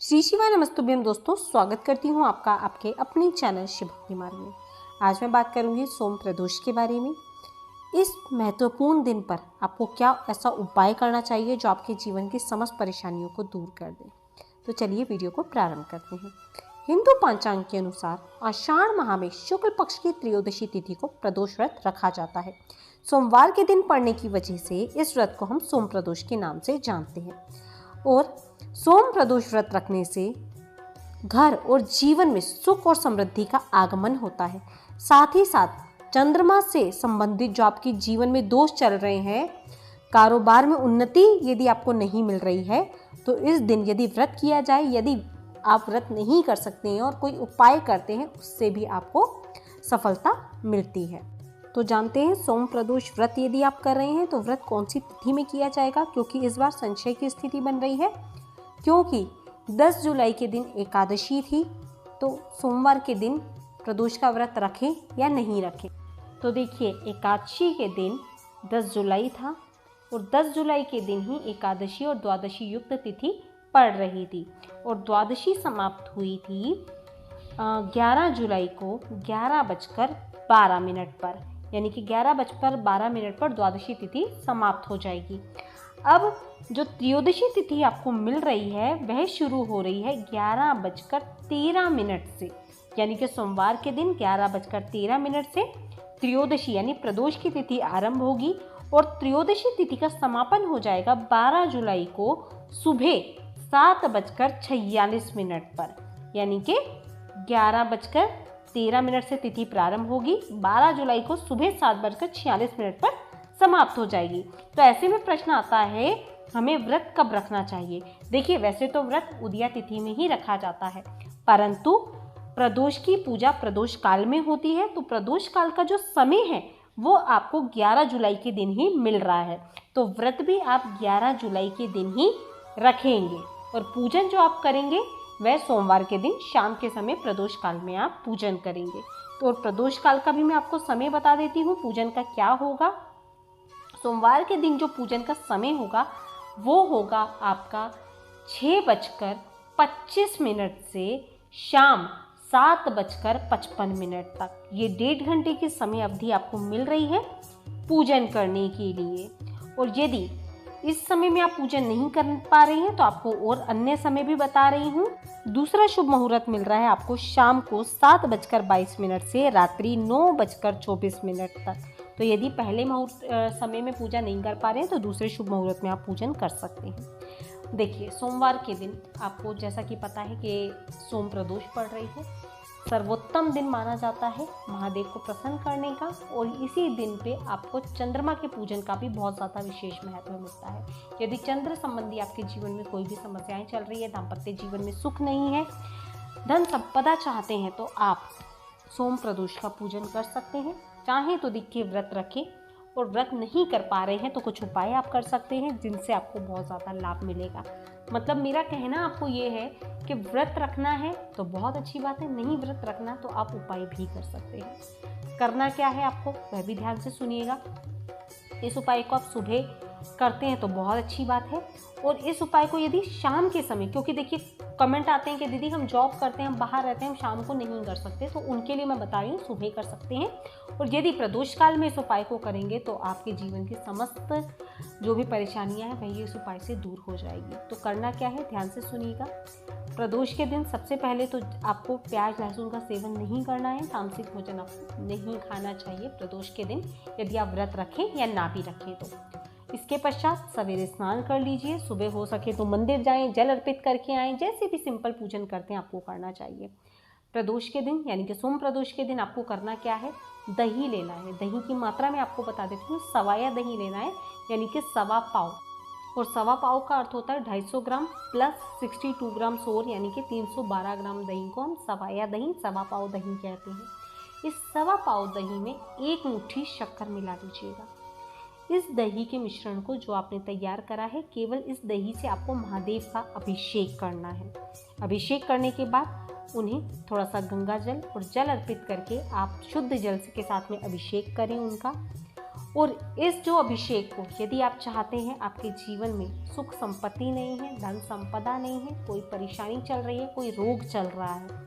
श्री शिवाय नमस्तुभ्यम दोस्तों, स्वागत करती हूँ आपका आपके अपने चैनल शिव भक्ति मार्ग में। आज मैं बात करूँगी सोम प्रदोष के बारे में। इस महत्वपूर्ण दिन पर आपको क्या ऐसा उपाय करना चाहिए जो आपके जीवन की समस्त परेशानियों को दूर कर दे। तो चलिए वीडियो को प्रारंभ करते हैं। हिंदू पंचांग के अनुसार आषाढ़ माह में शुक्ल पक्ष की त्रयोदशी तिथि को प्रदोष व्रत रखा जाता है। सोमवार के दिन पड़ने की वजह से इस व्रत को हम सोम प्रदोष के नाम से जानते हैं। और सोम प्रदोष व्रत रखने से घर और जीवन में सुख और समृद्धि का आगमन होता है। साथ ही साथ चंद्रमा से संबंधित जो आपके जीवन में दोष चल रहे हैं, कारोबार में उन्नति यदि आपको नहीं मिल रही है, तो इस दिन यदि व्रत किया जाए, यदि आप व्रत नहीं कर सकते हैं और कोई उपाय करते हैं, उससे भी आपको सफलता मिलती है। तो जानते हैं सोम प्रदोष व्रत यदि आप कर रहे हैं तो व्रत कौन सी तिथि में किया जाएगा, क्योंकि इस बार संशय की स्थिति बन रही है। क्योंकि 10 जुलाई के दिन एकादशी थी, तो सोमवार के दिन प्रदोष का व्रत रखें या नहीं रखें। तो देखिए, एकादशी के दिन 10 जुलाई था और 10 जुलाई के दिन ही एकादशी और द्वादशी युक्त तिथि पड़ रही थी और द्वादशी समाप्त हुई थी 11 जुलाई को 11:12 पर, यानी कि 11:12 पर द्वादशी तिथि समाप्त हो जाएगी। अब जो त्रयोदशी तिथि आपको मिल रही है वह शुरू हो रही है 11:13 से, यानी कि सोमवार के दिन 11:13 से त्रयोदशी यानी प्रदोष की तिथि आरंभ होगी और त्रयोदशी तिथि का समापन हो जाएगा 12 जुलाई को सुबह 7:46 पर, यानी कि 11:13 से तिथि प्रारंभ होगी, 12 जुलाई को सुबह 7:46 पर समाप्त हो जाएगी। तो ऐसे में प्रश्न आता है, हमें व्रत कब रखना चाहिए। देखिए, वैसे तो व्रत उदया तिथि में ही रखा जाता है, परंतु प्रदोष की पूजा प्रदोष काल में होती है, तो प्रदोष काल का जो समय है वो आपको 11 जुलाई के दिन ही मिल रहा है। तो व्रत भी आप 11 जुलाई के दिन ही रखेंगे और पूजन जो आप करेंगे वह सोमवार के दिन शाम के समय प्रदोष काल में आप पूजन करेंगे। तो प्रदोष काल का भी मैं आपको समय बता देती हूँ, पूजन का क्या होगा। सोमवार के दिन जो पूजन का समय होगा वो होगा आपका 6:25 से शाम 7:55 तक। ये 1.5 घंटे की समय अवधि आपको मिल रही है पूजन करने के लिए। और यदि इस समय में आप पूजन नहीं कर पा रही हैं तो आपको और अन्य समय भी बता रही हूँ। दूसरा शुभ मुहूर्त मिल रहा है आपको शाम को 7:22 से रात्रि 9:24 तक। तो यदि पहले समय में पूजा नहीं कर पा रहे हैं तो दूसरे शुभ मुहूर्त में आप पूजन कर सकते हैं। देखिए, सोमवार के दिन आपको जैसा कि पता है कि सोम प्रदोष पड़ रही है, सर्वोत्तम दिन माना जाता है महादेव को प्रसन्न करने का, और इसी दिन पे आपको चंद्रमा के पूजन का भी बहुत ज़्यादा विशेष महत्व मिलता है। यदि चंद्र संबंधी आपके जीवन में कोई भी समस्याएं चल रही है, दाम्पत्य जीवन में सुख नहीं है, धन संपदा चाहते हैं, तो आप सोम प्रदोष का पूजन कर सकते हैं। चाहे तो देखिए व्रत रखें, और व्रत नहीं कर पा रहे हैं तो कुछ उपाय आप कर सकते हैं जिनसे आपको बहुत ज़्यादा लाभ मिलेगा। मतलब मेरा कहना आपको ये है कि व्रत रखना है तो बहुत अच्छी बात है, नहीं व्रत रखना तो आप उपाय भी कर सकते हैं। करना क्या है आपको वह भी ध्यान से सुनिएगा। इस उपाय को आप सुबह करते हैं तो बहुत अच्छी बात है, और इस उपाय को यदि शाम के समय, क्योंकि देखिए कमेंट आते हैं कि दीदी हम जॉब करते हैं, हम बाहर रहते हैं, हम शाम को नहीं कर सकते, तो उनके लिए मैं बता रही हूँ सुबह कर सकते हैं। और यदि प्रदोष काल में इस उपाय को करेंगे तो आपके जीवन की समस्त जो भी परेशानियां हैं वही इस उपाय से दूर हो जाएगी। तो करना क्या है, ध्यान से सुनिएगा। प्रदोष के दिन सबसे पहले तो आपको प्याज लहसुन का सेवन नहीं करना है, तामसिक भोजन आपको नहीं खाना चाहिए प्रदोष के दिन, यदि आप व्रत रखें या ना भी रखें तो। इसके पश्चात सवेरे स्नान कर लीजिए, सुबह हो सके तो मंदिर जाएं, जल अर्पित करके आएं, जैसे भी सिंपल पूजन करते हैं आपको करना चाहिए। प्रदोष के दिन यानी कि सोम प्रदोष के दिन आपको करना क्या है, दही लेना है। दही की मात्रा में आपको बता देती हूँ, सवाया दही लेना है, यानी कि 1.25 पाव। और 1.25 पाव का अर्थ होता है 250 ग्राम प्लस 62 ग्राम सोर, यानी कि 312 ग्राम दही को हम सवाया दही 1.25 पाव दही कहते हैं। इस 1.25 पाव दही में 1 मुट्ठी शक्कर मिला दीजिएगा। इस दही के मिश्रण को जो आपने तैयार करा है, केवल इस दही से आपको महादेव का अभिषेक करना है। अभिषेक करने के बाद उन्हें थोड़ा सा गंगा जल और जल अर्पित करके आप शुद्ध जल के साथ में अभिषेक करें उनका, और इस जो अभिषेक को यदि आप चाहते हैं आपके जीवन में सुख संपत्ति नहीं है, धन संपदा नहीं है, कोई परेशानी चल रही है, कोई रोग चल रहा है,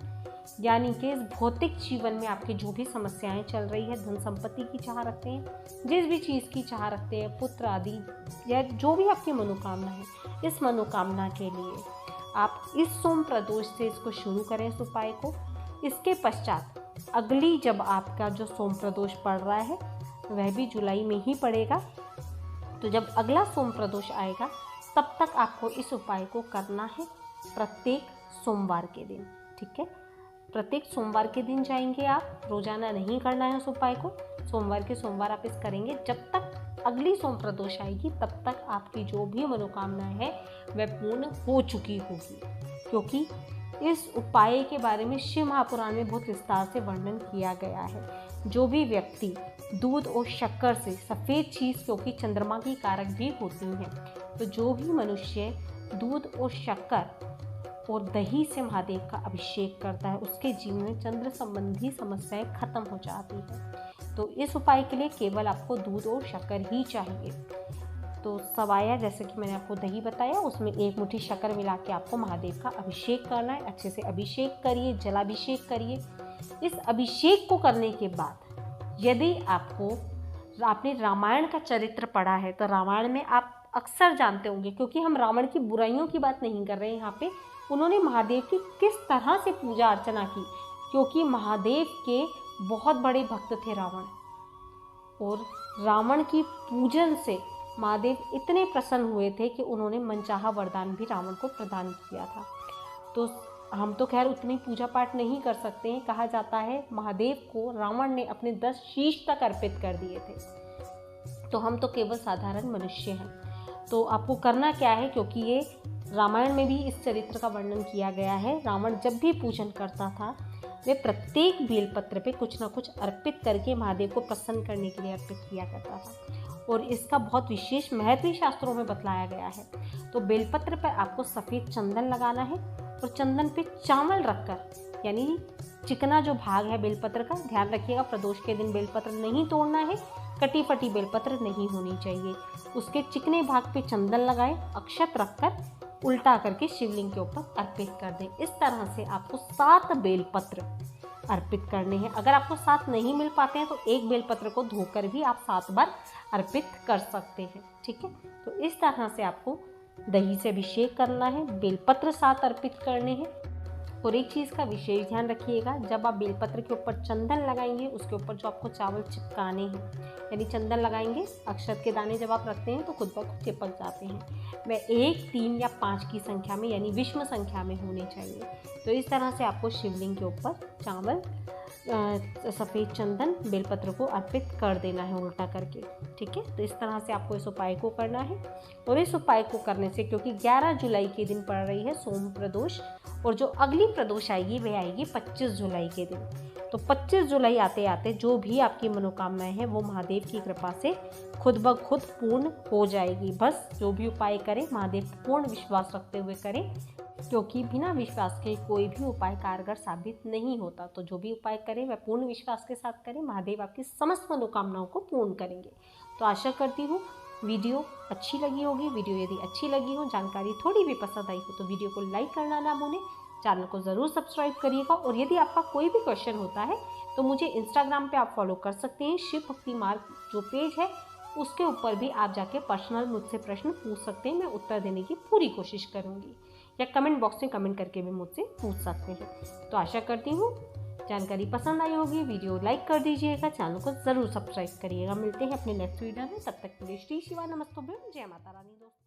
यानी कि इस भौतिक जीवन में आपकी जो भी समस्याएं चल रही है, धन संपत्ति की चाह रखते हैं, जिस भी चीज़ की चाह रखते हैं, पुत्र आदि या जो भी आपकी मनोकामना है, इस मनोकामना के लिए आप इस सोम प्रदोष से इसको शुरू करें इस उपाय को। इसके पश्चात अगली जब आपका जो सोम प्रदोष पड़ रहा है वह भी जुलाई में ही पड़ेगा, तो जब अगला सोम प्रदोष आएगा तब तक आपको इस उपाय को करना है प्रत्येक सोमवार के दिन। ठीक है, प्रत्येक सोमवार के दिन जाएंगे आप, रोजाना नहीं करना है उस उपाय को। सोमवार के सोमवार आप इस करेंगे, जब तक अगली सोम प्रदोष आएगी तब तक आपकी जो भी मनोकामना है वह पूर्ण हो चुकी होगी, क्योंकि इस उपाय के बारे में शिव महापुराण में बहुत विस्तार से वर्णन किया गया है। जो भी व्यक्ति दूध और शक्कर से, सफ़ेद चीज़ क्योंकि चंद्रमा की कारक भी होती हैं, तो जो भी मनुष्य दूध और शक्कर और दही से महादेव का अभिषेक करता है उसके जीवन में चंद्र संबंधी समस्याएं खत्म हो जाती हैं। तो इस उपाय के लिए केवल आपको दूध और शक्कर ही चाहिए। तो सवाया, जैसे कि मैंने आपको दही बताया, उसमें 1 मुट्ठी शक्कर मिला के आपको महादेव का अभिषेक करना है। अच्छे से अभिषेक करिए, जलाभिषेक करिए। इस अभिषेक को करने के बाद यदि आपने रामायण का चरित्र पढ़ा है तो रामायण में आप अक्सर जानते होंगे, क्योंकि हम रावण की बुराइयों की बात नहीं कर रहे हैं यहाँ पे, उन्होंने महादेव की किस तरह से पूजा अर्चना की, क्योंकि महादेव के बहुत बड़े भक्त थे रावण, और रावण की पूजन से महादेव इतने प्रसन्न हुए थे कि उन्होंने मनचाहा वरदान भी रावण को प्रदान किया था। तो हम तो खैर उतनी पूजा पाठ नहीं कर सकते हैं। कहा जाता है महादेव को रावण ने अपने 10 शीश तक अर्पित कर दिए थे, तो हम तो केवल साधारण मनुष्य हैं। तो आपको करना क्या है, क्योंकि ये रामायण में भी इस चरित्र का वर्णन किया गया है। रावण जब भी पूजन करता था वे प्रत्येक बेलपत्र पे कुछ ना कुछ अर्पित करके महादेव को प्रसन्न करने के लिए अर्पित किया करता था, और इसका बहुत विशेष महत्व शास्त्रों में बतलाया गया है। तो बेलपत्र पर आपको सफ़ेद चंदन लगाना है और चंदन पे चावल रखकर, यानी चिकना जो भाग है बेलपत्र का, ध्यान रखिएगा प्रदोष के दिन बेलपत्र नहीं तोड़ना है, कटी फटी बेलपत्र नहीं होनी चाहिए। उसके चिकने भाग पे चंदन लगाएं, अक्षत रखकर उल्टा करके शिवलिंग के ऊपर अर्पित कर दें। इस तरह से आपको 7 बेलपत्र अर्पित करने हैं। अगर आपको 7 नहीं मिल पाते हैं तो 1 बेलपत्र को धोकर भी आप 7 बार अर्पित कर सकते हैं। ठीक है, तो इस तरह से आपको दही से अभिषेक करना है, बेलपत्र 7 अर्पित करने हैं। और एक चीज़ का विशेष ध्यान रखिएगा, जब आप बेलपत्र के ऊपर चंदन लगाएंगे उसके ऊपर जो आपको चावल चिपकाने हैं, यानी चंदन लगाएंगे, अक्षत के दाने जब आप रखते हैं तो खुद ब खुद चिपक जाते हैं। वह 1, 3 या 5 की संख्या में, यानी विषम संख्या में होने चाहिए। तो इस तरह से आपको शिवलिंग के ऊपर चावल, सफ़ेद चंदन, बेलपत्र को अर्पित कर देना है उल्टा करके। ठीक है, तो इस तरह से आपको इस उपाय को करना है। और इस उपाय को करने से, क्योंकि 11 जुलाई के दिन पड़ रही है सोम प्रदोष, और जो अगली प्रदोष आएगी वह आएगी 25 जुलाई के दिन। तो 25 जुलाई आते आते जो भी आपकी मनोकामनाएं हैं वो महादेव की कृपा से खुद ब खुद पूर्ण हो जाएगी। बस जो भी उपाय करें महादेव पर पूर्ण विश्वास रखते हुए करें, क्योंकि बिना विश्वास के कोई भी उपाय कारगर साबित नहीं होता। तो जो भी उपाय करें वह पूर्ण विश्वास के साथ करें, महादेव आपकी समस्त मनोकामनाओं को पूर्ण करेंगे। तो आशा करती हूँ वीडियो अच्छी लगी होगी। वीडियो यदि अच्छी लगी हो, जानकारी थोड़ी भी पसंद आई हो, तो वीडियो को लाइक करना ना भूलें, चैनल को ज़रूर सब्सक्राइब करिएगा। और यदि आपका कोई भी क्वेश्चन होता है तो मुझे इंस्टाग्राम पे आप फॉलो कर सकते हैं। शिव भक्ति मार्ग जो पेज है उसके ऊपर भी आप जाके पर्सनल मुझसे प्रश्न पूछ सकते हैं, मैं उत्तर देने की पूरी कोशिश करूँगी, या कमेंट बॉक्स में कमेंट करके भी मुझसे पूछ सकते हैं। तो आशा करती हूँ जानकारी पसंद आई होगी। वीडियो लाइक कर दीजिएगा, चैनल को ज़रूर सब्सक्राइब करिएगा। मिलते हैं अपने नेक्स्ट वीडियो में, तब तक के लिए श्री शिवा नमस्तुभ्यम, जय माता रानी दोस्तों।